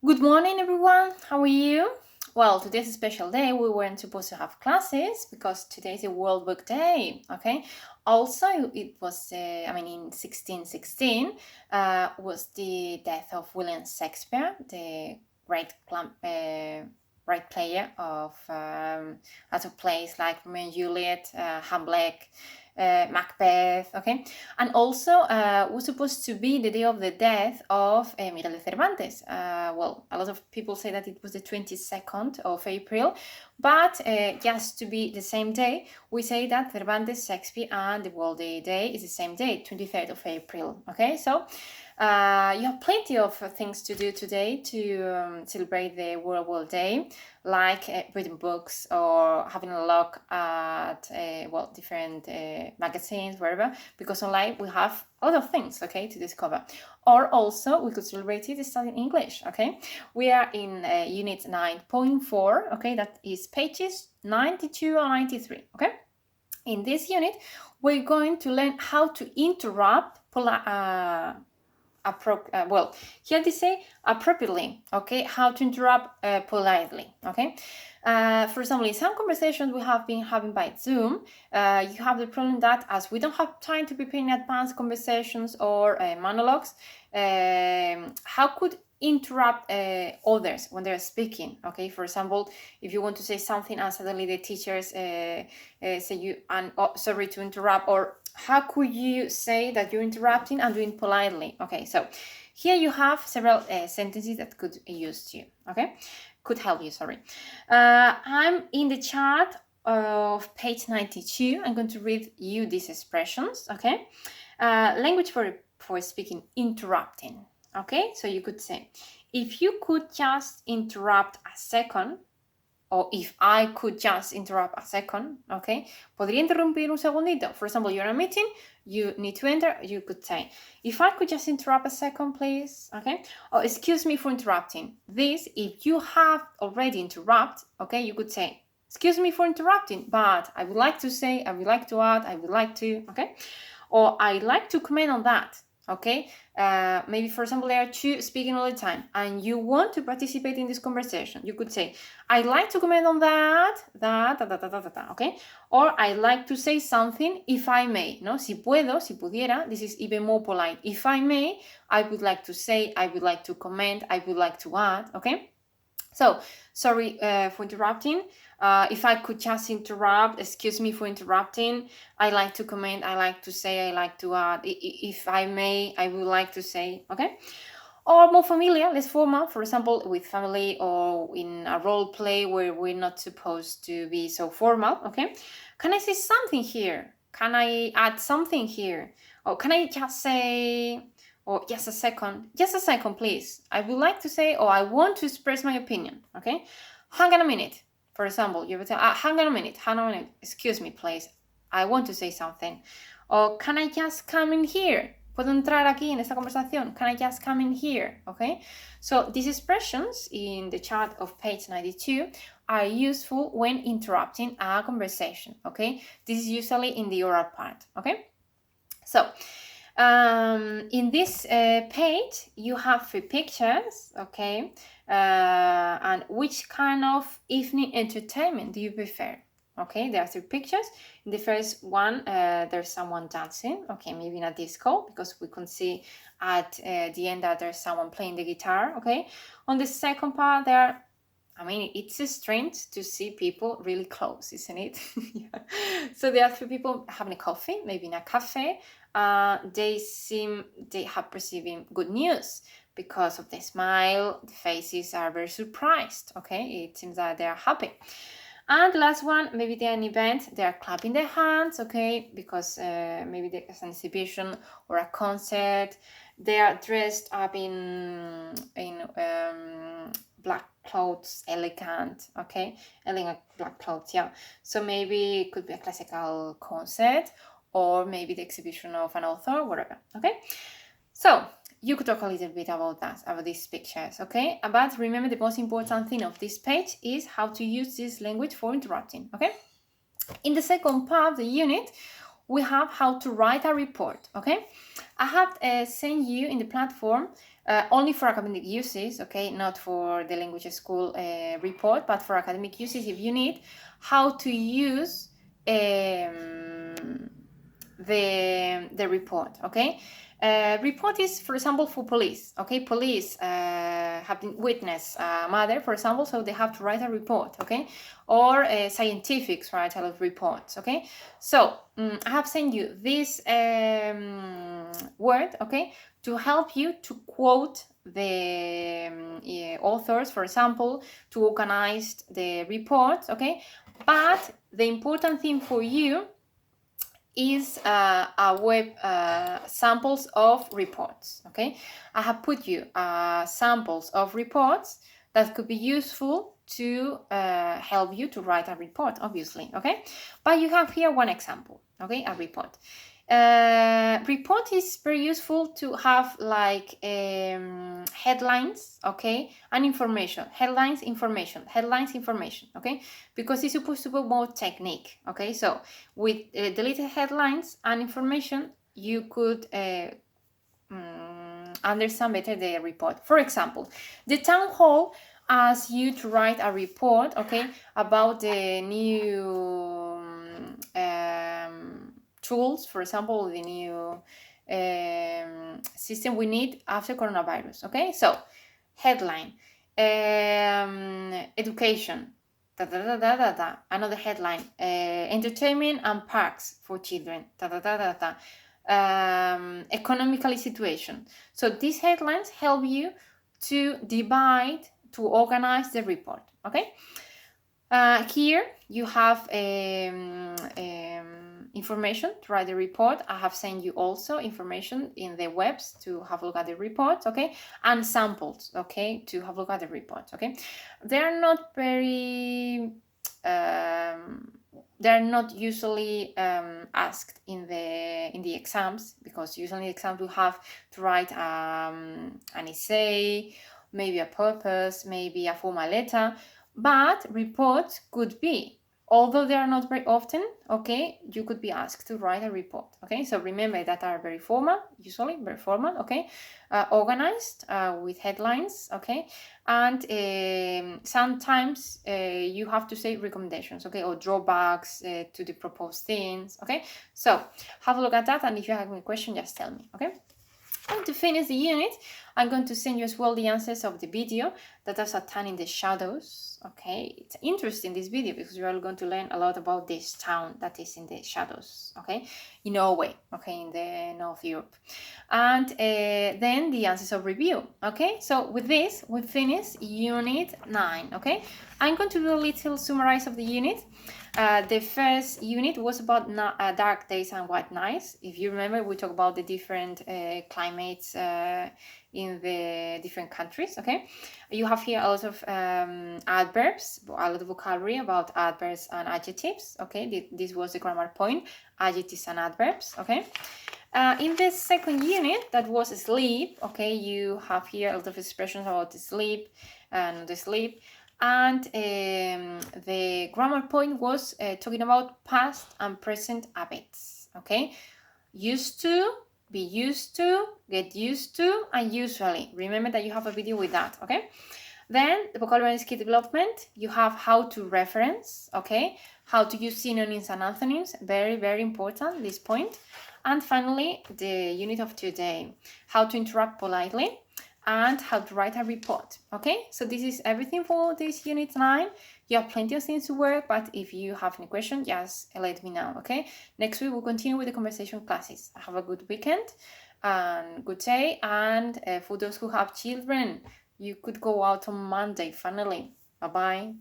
Good morning, everyone. How are you? Well, today's a special day. We weren't supposed to have classes because today's a World Book Day. Okay. Also, it was, in 1616 was the death of William Shakespeare, the great player of lots of plays like Romeo and Juliet, Hamlet, Macbeth. Okay. And also, was supposed to be the day of the death of Miguel de Cervantes. Well, a lot of people say that it was the 22nd of April, but just to be the same day, we say that Cervantes, Shakespeare, and the World Day is the same day, 23rd of April. Okay, so you have plenty of things to do today to celebrate the World Day, like reading books or having a look at different magazines, wherever, because online we have a lot of things, okay, to discover. Or also we could celebrate it studying English. Okay, we are in unit 9.4. Okay, that is pages 92 and 93. Okay, in this unit we're going to learn how to interrupt here they say appropriately. Okay, how to interrupt politely. Okay, for example, in some conversations we have been having by Zoom, you have the problem that as we don't have time to prepare in advance conversations or monologues, how could interrupt others when they're speaking. Okay, for example, if you want to say something and suddenly the teachers say you and sorry to interrupt, or how could you say that you're interrupting and doing politely? Okay, so here you have several sentences that could use you. Okay, could help you. Sorry, I'm in the chart of page 92. I'm going to read you these expressions. Okay, language for speaking interrupting. Okay, so you could say, if you could just interrupt a second, or if I could just interrupt a second, okay, podría interrumpir un segundito. For example, you're in a meeting, you need to enter, you could say, if I could just interrupt a second, please, okay, or excuse me for interrupting. This, if you have already interrupted, okay, you could say, excuse me for interrupting, but I would like to say, I would like to add, I would like to, okay, or I'd like to comment on that. Okay, maybe for example there are two speaking all the time and you want to participate in this conversation. You could say, I'd like to comment on that, okay, or I'd like to say something if I may. No, si puedo, si pudiera, this is even more polite. If I may, I would like to say, I would like to comment, I would like to add. Okay, so sorry for interrupting. If I could just interrupt, excuse me for interrupting. I like to comment, I like to say, I like to add. If I may, I would like to say. Okay, or more familiar, less formal, for example, with family or in a role play where we're not supposed to be so formal. Okay, can I say something here? Can I add something here? Or can I just say, or just a second, please. I would like to say, or I want to express my opinion. Okay, hang on a minute. For example, you would say, hang on a minute, excuse me, please. I want to say something. Or can I just come in here? ¿Puedo entrar aquí en esta conversación? Can I just come in here? Okay, so these expressions in the chart of page 92 are useful when interrupting a conversation. Okay, this is usually in the oral part. Okay, so in this page you have 3 pictures. Okay, and which kind of evening entertainment do you prefer? Okay, there are 3 pictures. In the first one, there's someone dancing. Okay, maybe in a disco, because we can see at the end that there's someone playing the guitar. Okay, on the second part, it's strange to see people really close, isn't it? Yeah. So there are 3 people having a coffee, maybe in a cafe. They have receiving good news because of the smile. The faces are very surprised. Okay, it seems that they are happy. And the last one, maybe they're an event, they're clapping their hands, okay, because maybe there's an exhibition or a concert. They are dressed up in black clothes, elegant black clothes, yeah. So maybe it could be a classical concert, or maybe the exhibition of an author, whatever, okay. So you could talk a little bit about that, about these pictures, okay? But remember, the most important thing of this page is how to use this language for interrupting, okay? In the second part of the unit, we have how to write a report, okay? I have sent you in the platform only for academic uses, okay, not for the language school report, but for academic uses if you need, how to use the report, okay? Report is, for example, for police, okay? Police have been witness murder, for example, so they have to write a report, okay? Or scientifics write a lot of reports, okay? So I have sent you this word, okay, to help you to quote the authors, for example, to organize the report, okay? But the important thing for you is a web samples of reports, okay? I have put you samples of reports that could be useful to help you to write a report, obviously, okay? But you have here one example, okay? A report. Report is very useful to have like headlines, okay, and information. Headlines, information, okay, because it's supposed to be more technique, okay. So with deleted headlines and information, you could understand better the report. For example, the town hall asks you to write a report, okay, about the new tools, for example, the new system we need after coronavirus, okay? So, headline, education, another headline, entertainment and parks for children, economically situation. So these headlines help you to divide, to organize the report, okay? Here you have information to write the report. I have sent you also information in the webs to have a look at the report, okay? And samples, okay, to have a look at the report, okay? They're not very, they're not usually asked in the exams, because usually in the exams you have to write an essay, maybe a purpose, maybe a formal letter, but reports could be, although they are not very often, okay, you could be asked to write a report, okay? So remember that are very formal, usually very formal, okay? Organized with headlines, okay? And sometimes you have to say recommendations, okay? Or drawbacks to the proposed things, okay? So have a look at that, and if you have any question, just tell me, okay? And to finish the unit, I'm going to send you as well the answers of the video that is attached in the shadows, okay? It's interesting, this video, because you are going to learn a lot about this town that is in the shadows, okay? In Norway, okay, in the North Europe. And then the answers of review, okay? So with this, we finish Unit 9, okay? I'm going to do a little summarize of the unit. The first unit was about dark days and white nights. If you remember, we talked about the different climates in the different countries, okay? You have here a lot of adverbs, a lot of vocabulary about adverbs and adjectives, okay? This was the grammar point, adjectives and adverbs, okay? In the second unit, that was sleep, okay? You have here a lot of expressions about sleep and the sleep. And the grammar point was talking about past and present habits, okay? Used to, be used to, get used to, and usually. Remember that you have a video with that, okay? Then the vocabulary skill development, you have how to reference, okay? How to use synonyms and antonyms, very, very important, this point. And finally, the unit of today, how to interrupt politely, and how to write a report, okay? So this is everything for this unit 9. You have plenty of things to work, but if you have any question, just let me know, okay? Next week, we'll continue with the conversation classes. Have a good weekend and good day. And for those who have children, you could go out on Monday, finally. Bye-bye.